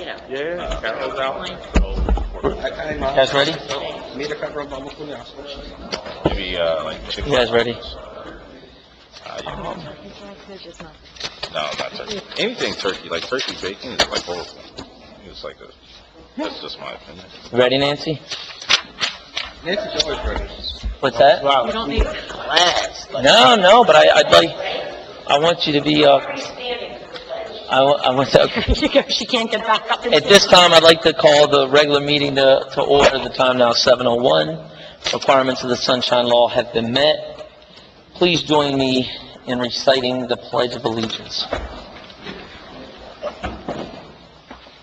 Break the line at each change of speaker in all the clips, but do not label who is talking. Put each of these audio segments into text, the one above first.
know.
Yeah, Carol's out.
You guys ready?
Maybe, like,
You guys ready?
No, not turkey. Anything turkey, like turkey bacon is like horrible. It's like a, that's just my opinion.
Ready, Nancy?
Nancy's always ready.
What's that?
You don't need class.
No, but I'd like, I want you to be, I want to, okay.
She can't get back up.
At this time, I'd like to call the regular meeting to order. The time now 7:01. Requirements of the Sunshine Law have been met. Please join me in reciting the Pledge of Allegiance.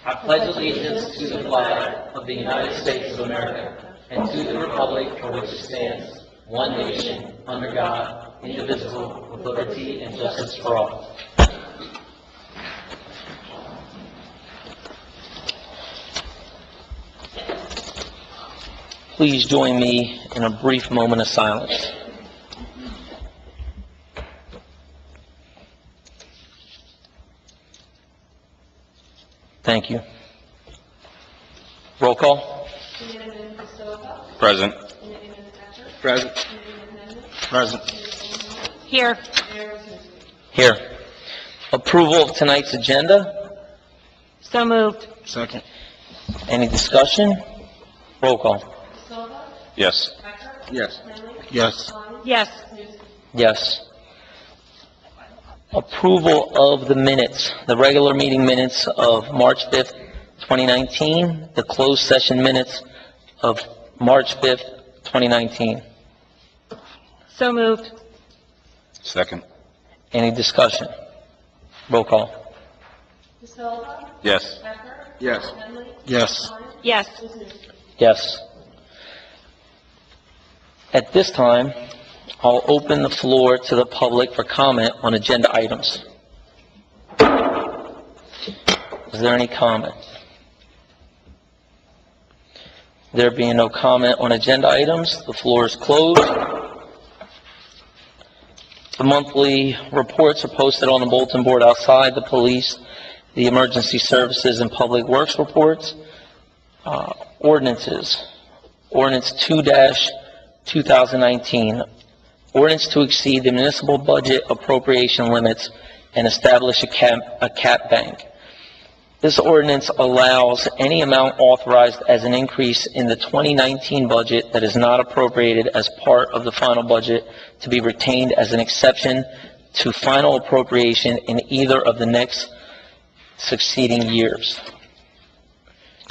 I pledge allegiance to the flag of the United States of America and to the republic for which it stands, one nation, under God, indivisible, with liberty and justice for all. Please join me in a brief moment of silence. Thank you. Roll call.
Present.
Present.
Present.
Here.
Here. Approval of tonight's agenda.
So moved.
Second.
Any discussion? Roll call.
Yes.
Yes. Yes.
Yes.
Yes. Approval of the minutes, the regular meeting minutes of March 5th, 2019, the closed session minutes of March 5th, 2019.
So moved.
Second.
Any discussion? Roll call.
Yes.
Yes. Yes.
Yes.
Yes. At this time, I'll open the floor to the public for comment on agenda items. Is there any comment? There being no comment on agenda items, the floor is closed. The monthly reports are posted on the bulletin board outside. The police, the emergency services, and public works reports. Ordinances. Ordinance 2-2019. Ordinance to exceed the municipal budget appropriation limits and establish a cap bank. This ordinance allows any amount authorized as an increase in the 2019 budget that is not appropriated as part of the final budget to be retained as an exception to final appropriation in either of the next succeeding years.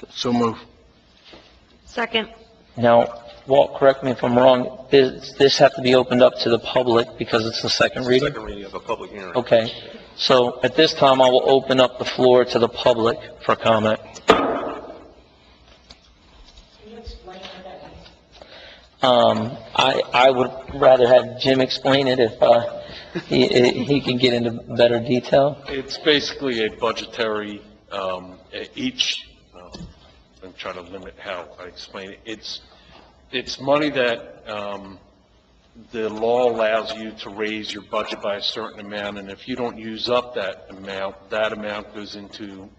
So move.
Second.
Now, Walt, correct me if I'm wrong, does this have to be opened up to the public because it's the second reading?
Second reading of a public hearing.
Okay, so at this time, I will open up the floor to the public for comment. I would rather have Jim explain it if he can get into better detail.
It's basically a budgetary, I'm trying to limit how I explain it. It's money that the law allows you to raise your budget by a certain amount, and if you don't use up that amount goes into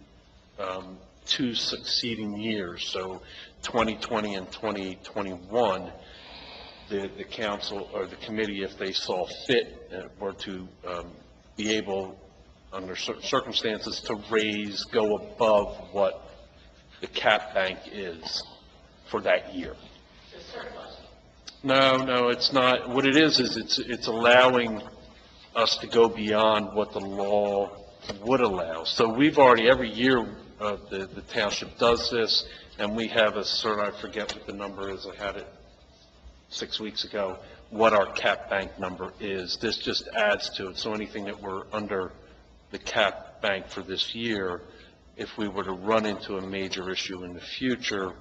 two succeeding years. So 2020 and 2021, the council or the committee, if they saw fit, were to be able, under certain circumstances, to go above what the bank is for that year. No, it's not. What it is it's allowing us to go beyond what the law would allow. So we've already, every year, the township does this, and we have a certain, I forget what the number is, I had it 6 weeks ago, what our bank number is. This just adds to it. So anything that we're under the bank for this year, if we were to run into a major issue in the future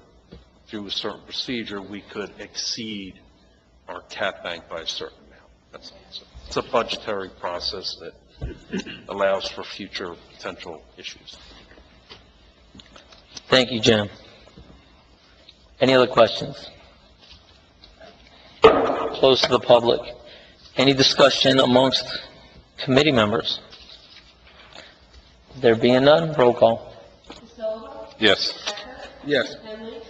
through a certain procedure, we could exceed our bank by a certain amount. It's a budgetary process that allows for future potential issues.
Thank you, Jim. Any other questions? Close to the public. Any discussion amongst committee members? There being none, roll call.
Yes.
Yes.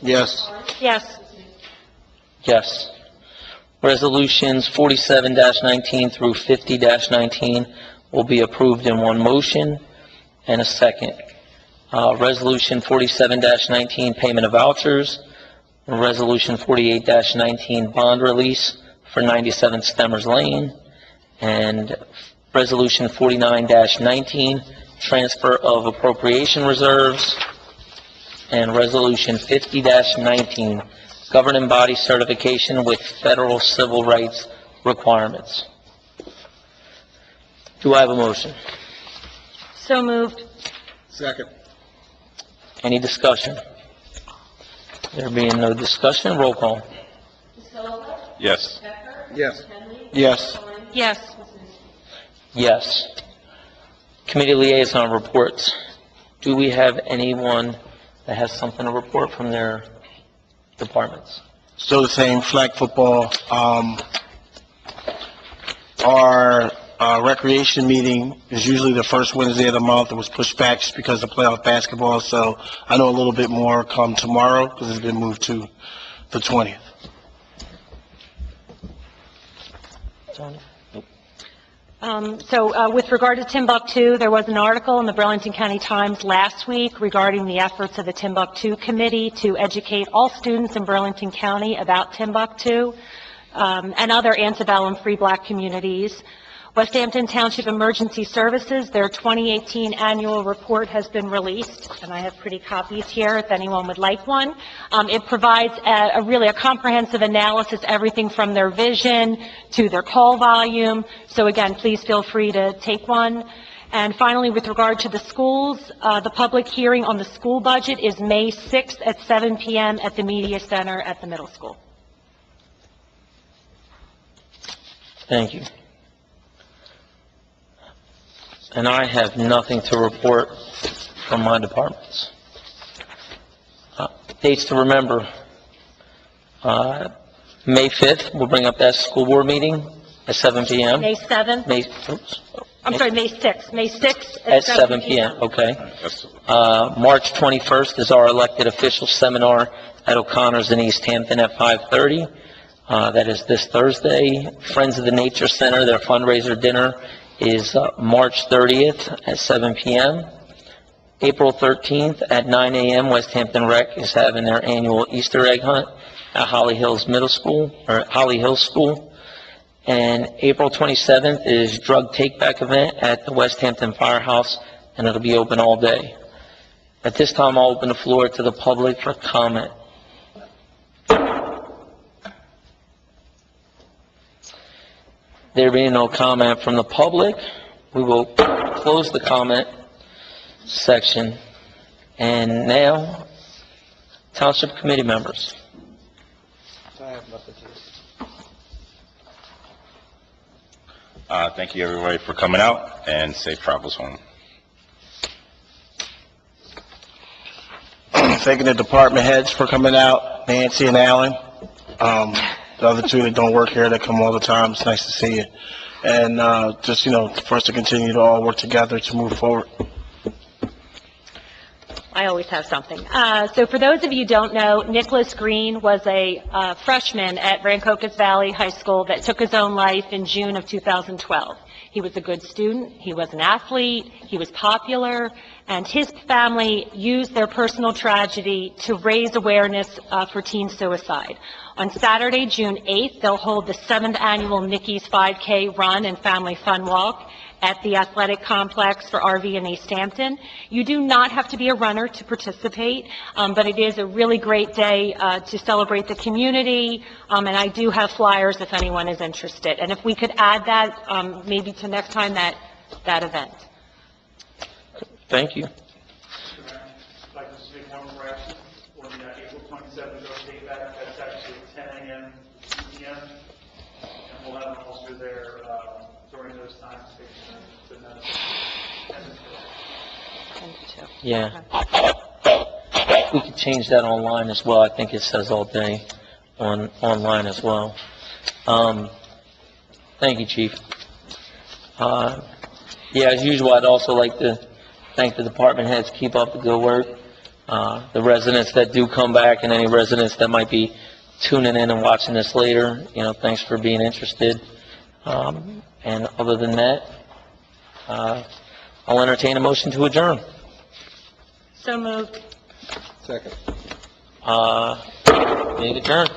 Yes.
Yes.
Yes. Resolutions 47-19 through 50-19 will be approved in one motion and a second. Resolution 47-19, payment of vouchers. Resolution 48-19, bond release for 97 Stemmers Lane. And Resolution 49-19, transfer of appropriation reserves. And Resolution 50-19, governing body certification with federal civil rights requirements. Do I have a motion?
So moved.
Second.
Any discussion? There being no discussion, roll call.
Yes.
Yes. Yes.
Yes.
Yes. Committee liaison reports. Do we have anyone that has something to report from their departments?
Still the same, flag football. Our recreation meeting is usually the first Wednesday of the month. It was pushed back just because of playoff basketball, so I know a little bit more come tomorrow because it's been moved to the 20th.
Tony?
With regard to Timbuktu, there was an article in the Burlington County Times last week regarding the efforts of the Timbuktu Committee to educate all students in Burlington County about Timbuktu and other antebellum free black communities. West Hampton Township Emergency Services, their 2018 annual report has been released, and I have pretty copies here if anyone would like one. It provides really a comprehensive analysis, everything from their vision to their call volume. So again, please feel free to take one. And finally, with regard to the schools, the public hearing on the school budget is May 6th at 7 p.m. at the Media Center at the middle school.
Thank you. And I have nothing to report from my departments. Dates to remember. May 5th, we'll bring up that school board meeting at 7 p.m.
May 7th?
May
May 6th. May 6th
at 7 p.m., okay.
That's,
March 21st is our elected official seminar at O'Connor's in East Hampton at 5:30. That is this Thursday. Friends of the Nature Center, their fundraiser dinner is March 30th at 7 p.m. April 13th at 9 a.m., West Hampton Rec is having their annual Easter egg hunt at Holly Hills Middle School, or Holly Hills School. And April 27th is drug take-back event at the West Hampton Firehouse, and it'll be open all day. At this time, I'll open the floor to the public for comment. There being no comment from the public, we will close the comment section. And now, Township Committee members.
thank you everybody for coming out, and safe travels home.
Thanking the department heads for coming out, Nancy and Alan. The other two that don't work here, that come all the time. It's nice to see you. And just, for us to continue to all work together to move forward.
I always have something. So for those of you who don't know, Nicholas Green was a freshman at Rancocas Valley High School that took his own life in June of 2012. He was a good student, he was an athlete, he was popular, and his family used their personal tragedy to raise awareness for teen suicide. On Saturday, June 8th, they'll hold the 7th annual Nikki's 5K Run and Family Fun Walk at the athletic complex for RV in East Hampton. You do not have to be a runner to participate, but it is a really great day to celebrate the community, and I do have flyers if anyone is interested. And if we could add that maybe to next time, that event.
Thank you.
I'd like to just make one correction for the April 27th drug take back. That's actually 10 a.m. to 2 p.m. And we'll have an officer there during those times to take the medicine.
Yeah. We could change that online as well. I think it says all day online as well. Thank you, Chief. Yeah, as usual, I'd also like to thank the department heads. Keep up the good work. The residents that do come back and any residents that might be tuning in and watching this later, thanks for being interested. And other than that, I'll entertain a motion to adjourn.
So moved.
Meeting adjourned.